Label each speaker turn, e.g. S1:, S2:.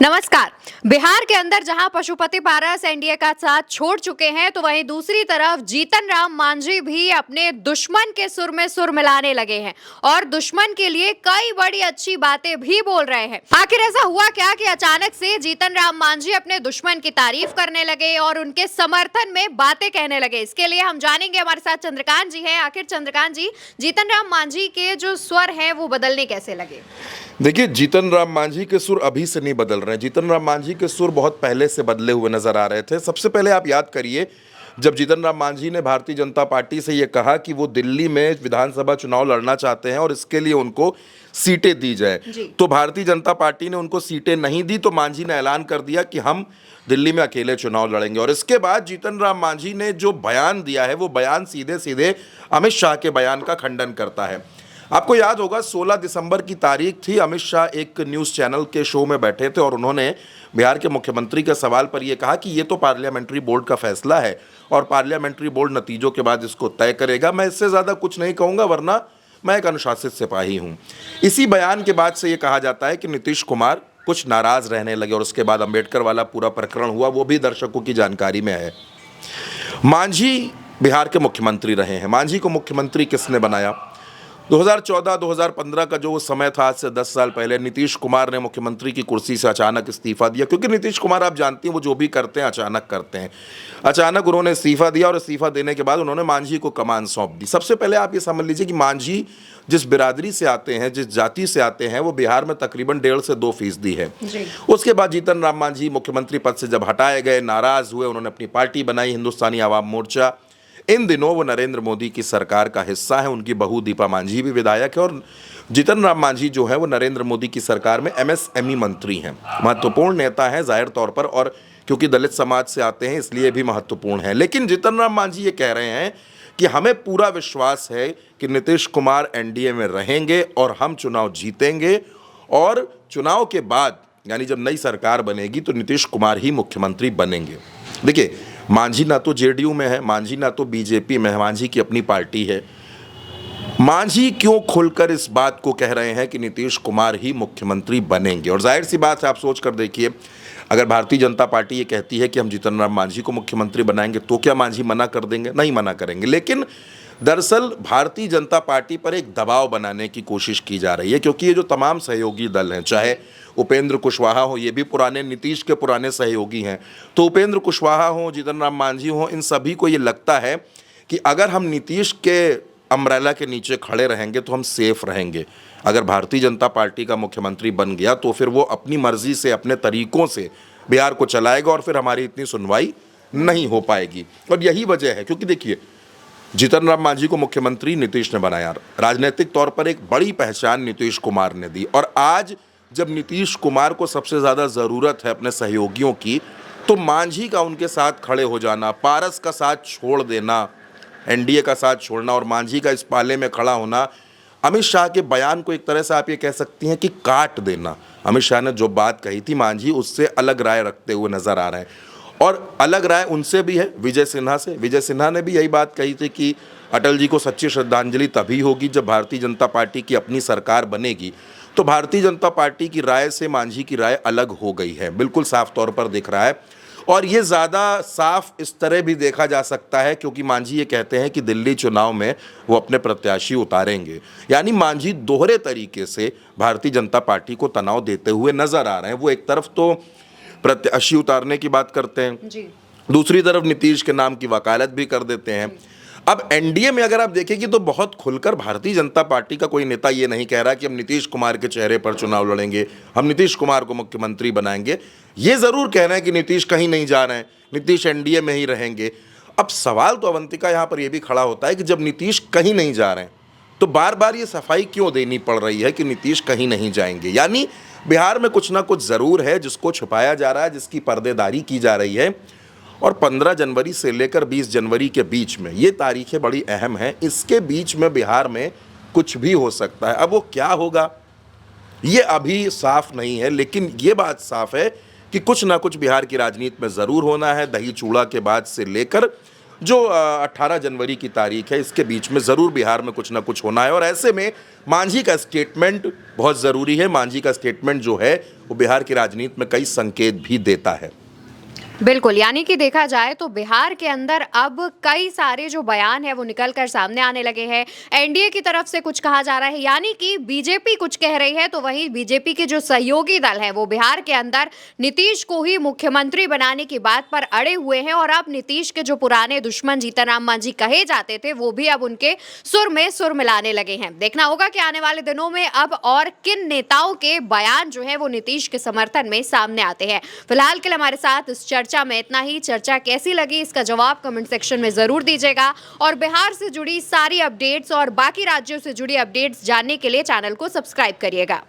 S1: नमस्कार। बिहार के अंदर जहां पशुपति पारस एनडीए का साथ छोड़ चुके हैं, तो वहीं दूसरी तरफ जीतन राम मांझी भी अपने दुश्मन के सुर में सुर मिलाने लगे हैं और दुश्मन के लिए कई बड़ी अच्छी बातें भी बोल रहे हैं। आखिर ऐसा हुआ क्या कि अचानक से जीतन राम मांझी अपने दुश्मन की तारीफ करने लगे और उनके समर्थन में बातें कहने लगे? इसके लिए हम जानेंगे। हमारे साथ चंद्रकांत जी हैं। आखिर चंद्रकांत जी, जीतन राम मांझी के जो स्वर हैं वो बदलने कैसे लगे?
S2: देखिए, जीतन राम मांझी के सुर अभी से नहीं बदल रहे हैं। जीतन राम मांझी के सुर बहुत पहले से बदले हुए नजर आ रहे थे। सबसे पहले आप याद करिए, जब जीतन राम मांझी ने भारतीय जनता पार्टी से ये कहा कि वो दिल्ली में विधानसभा चुनाव लड़ना चाहते हैं और इसके लिए उनको सीटें दी जाए, तो भारतीय जनता पार्टी ने उनको सीटें नहीं दी, तो मांझी ने ऐलान कर दिया कि हम दिल्ली में अकेले चुनाव लड़ेंगे। और इसके बाद जीतन राम मांझी ने जो बयान दिया है, वो बयान सीधे सीधे अमित शाह के बयान का खंडन करता है। आपको याद होगा, 16 दिसंबर की तारीख थी। अमित शाह एक न्यूज़ चैनल के शो में बैठे थे और उन्होंने बिहार के मुख्यमंत्री के सवाल पर यह कहा कि ये तो पार्लियामेंट्री बोर्ड का फैसला है और पार्लियामेंट्री बोर्ड नतीजों के बाद इसको तय करेगा। मैं इससे ज़्यादा कुछ नहीं कहूँगा, वरना मैं एक अनुशासित सिपाही हूँ। इसी बयान के बाद से ये कहा जाता है कि नीतीश कुमार कुछ नाराज़ रहने लगे और उसके बाद अम्बेडकर वाला पूरा प्रकरण हुआ, वो भी दर्शकों की जानकारी में है। मांझी बिहार के मुख्यमंत्री रहे हैं। मांझी को मुख्यमंत्री किसने बनाया? 2014-2015 का जो समय था, आज से 10 साल पहले, नीतीश कुमार ने मुख्यमंत्री की कुर्सी से अचानक इस्तीफा दिया। क्योंकि नीतीश कुमार, आप जानती हैं, वो जो भी करते हैं अचानक करते हैं। अचानक उन्होंने इस्तीफा दिया और इस्तीफा देने के बाद उन्होंने मांझी को कमान सौंप दी। सबसे पहले आप ये समझ लीजिए कि मांझी जिस बिरादरी से आते हैं, जिस जाति से आते हैं, वो बिहार में तकरीबन 1.5 से 2% है। उसके बाद जीतन राम मांझी मुख्यमंत्री पद से जब हटाए गए, नाराज हुए, उन्होंने अपनी पार्टी बनाई, हिंदुस्तानी आवाम मोर्चा। इन दिनों वो नरेंद्र मोदी की सरकार का हिस्सा है। उनकी बहू दीपा मांझी भी विधायक है और जीतन राम मांझी जो है वो नरेंद्र मोदी की सरकार में एमएसएमई मंत्री हैं। महत्वपूर्ण नेता हैं जाहिर तौर पर, और क्योंकि दलित समाज से आते हैं इसलिए भी महत्वपूर्ण है। लेकिन जीतन राम मांझी ये कह रहे हैं कि हमें पूरा विश्वास है कि नीतीश कुमार एनडीए में रहेंगे और हम चुनाव जीतेंगे, और चुनाव के बाद यानी जब नई सरकार बनेगी तो नीतीश कुमार ही मुख्यमंत्री बनेंगे। देखिए, मांझी ना तो जेडीयू में है, मांझी ना तो बीजेपी में है, मांझी की अपनी पार्टी है। मांझी क्यों खुलकर इस बात को कह रहे हैं कि नीतीश कुमार ही मुख्यमंत्री बनेंगे? और जाहिर सी बात है, आप सोच कर देखिए, अगर भारतीय जनता पार्टी ये कहती है कि हम जीतन राम मांझी को मुख्यमंत्री बनाएंगे, तो क्या मांझी मना कर देंगे? नहीं मना करेंगे। लेकिन दरअसल भारतीय जनता पार्टी पर एक दबाव बनाने की कोशिश की जा रही है, क्योंकि ये जो तमाम सहयोगी दल हैं, चाहे उपेंद्र कुशवाहा हो, ये भी पुराने नीतीश के पुराने सहयोगी हैं, तो उपेंद्र कुशवाहा हो, जीतन राम मांझी हो, इन सभी को ये लगता है कि अगर हम नीतीश के अम्ब्रेला के नीचे खड़े रहेंगे तो हम सेफ रहेंगे। अगर भारतीय जनता पार्टी का मुख्यमंत्री बन गया तो फिर वो अपनी मर्जी से, अपने तरीकों से बिहार को चलाएगा और फिर हमारी इतनी सुनवाई नहीं हो पाएगी। और यही वजह है, क्योंकि देखिए, जीतन राम मांझी को मुख्यमंत्री नीतीश ने बनाया, राजनीतिक तौर पर एक बड़ी पहचान नीतीश कुमार ने दी, और आज जब नीतीश कुमार को सबसे ज़्यादा ज़रूरत है अपने सहयोगियों की, तो मांझी का उनके साथ खड़े हो जाना, पारस का साथ छोड़ देना, एनडीए का साथ छोड़ना और मांझी का इस पाले में खड़ा होना, अमित शाह के बयान को एक तरह से आप ये कह सकती हैं कि काट देना। अमित शाह ने जो बात कही थी, मांझी उससे अलग राय रखते हुए नजर आ रहे हैं, और अलग राय उनसे भी है विजय सिन्हा से। विजय सिन्हा ने भी यही बात कही थी कि अटल जी को सच्ची श्रद्धांजलि तभी होगी जब भारतीय जनता पार्टी की अपनी सरकार बनेगी। तो भारतीय जनता पार्टी की राय से मांझी की राय अलग हो गई है, बिल्कुल साफ तौर पर दिख रहा है। और ये ज़्यादा साफ इस तरह भी देखा जा सकता है क्योंकि मांझी ये कहते हैं कि दिल्ली चुनाव में वो अपने प्रत्याशी उतारेंगे। यानी मांझी दोहरे तरीके से भारतीय जनता पार्टी को तनाव देते हुए नजर आ रहे हैं। वो एक तरफ तो प्रत्याशी उतारने की बात करते हैं, दूसरी तरफ नीतीश के नाम की वकालत भी कर देते हैं। अब एनडीए में अगर आप देखेंगे तो बहुत खुलकर भारतीय जनता पार्टी का कोई नेता ये नहीं कह रहा कि हम नीतीश कुमार के चेहरे पर चुनाव लड़ेंगे, हम नीतीश कुमार को मुख्यमंत्री बनाएंगे। ये जरूर कह रहे हैं कि नीतीश कहीं नहीं जा रहे हैं, नीतीश एनडीए में ही रहेंगे। अब सवाल तो अवंतिका यहाँ पर यह भी खड़ा होता है कि जब नीतीश कहीं नहीं जा रहे हैं तो बार बार ये सफाई क्यों देनी पड़ रही है कि नीतीश कहीं नहीं जाएंगे? यानी बिहार में कुछ ना कुछ जरूर है जिसको छुपाया जा रहा है, जिसकी पर्देदारी की जा रही है। और 15 जनवरी से लेकर 20 जनवरी के बीच में ये तारीखें बड़ी अहम हैं। इसके बीच में बिहार में कुछ भी हो सकता है। अब वो क्या होगा ये अभी साफ नहीं है, लेकिन ये बात साफ है कि कुछ ना कुछ बिहार की राजनीति में ज़रूर होना है। दही चूड़ा के बाद से लेकर जो 18 जनवरी की तारीख है, इसके बीच में ज़रूर बिहार में कुछ ना कुछ होना है। और ऐसे में मांझी का स्टेटमेंट बहुत ज़रूरी है। मांझी का स्टेटमेंट जो है वो बिहार की राजनीति में कई संकेत भी देता है।
S1: बिल्कुल, यानी कि देखा जाए तो बिहार के अंदर अब कई सारे जो बयान है वो निकल कर सामने आने लगे हैं। एनडीए की तरफ से कुछ कहा जा रहा है, यानी कि बीजेपी कुछ कह रही है तो वहीं बीजेपी के जो सहयोगी दल है वो बिहार के अंदर नीतीश को ही मुख्यमंत्री बनाने की बात पर अड़े हुए हैं। और अब नीतीश के जो पुराने दुश्मन जीतन राम मांझी कहे जाते थे वो भी अब उनके सुर में सुर मिलाने लगे हैं। देखना होगा कि आने वाले दिनों में अब और किन नेताओं के बयान जो है वो नीतीश के समर्थन में सामने आते हैं। फिलहाल के लिए हमारे साथ इस चर्चा में इतना ही। चर्चा कैसी लगी इसका जवाब कमेंट सेक्शन में जरूर दीजिएगा और बिहार से जुड़ी सारी अपडेट्स और बाकी राज्यों से जुड़ी अपडेट्स जानने के लिए चैनल को सब्सक्राइब करिएगा।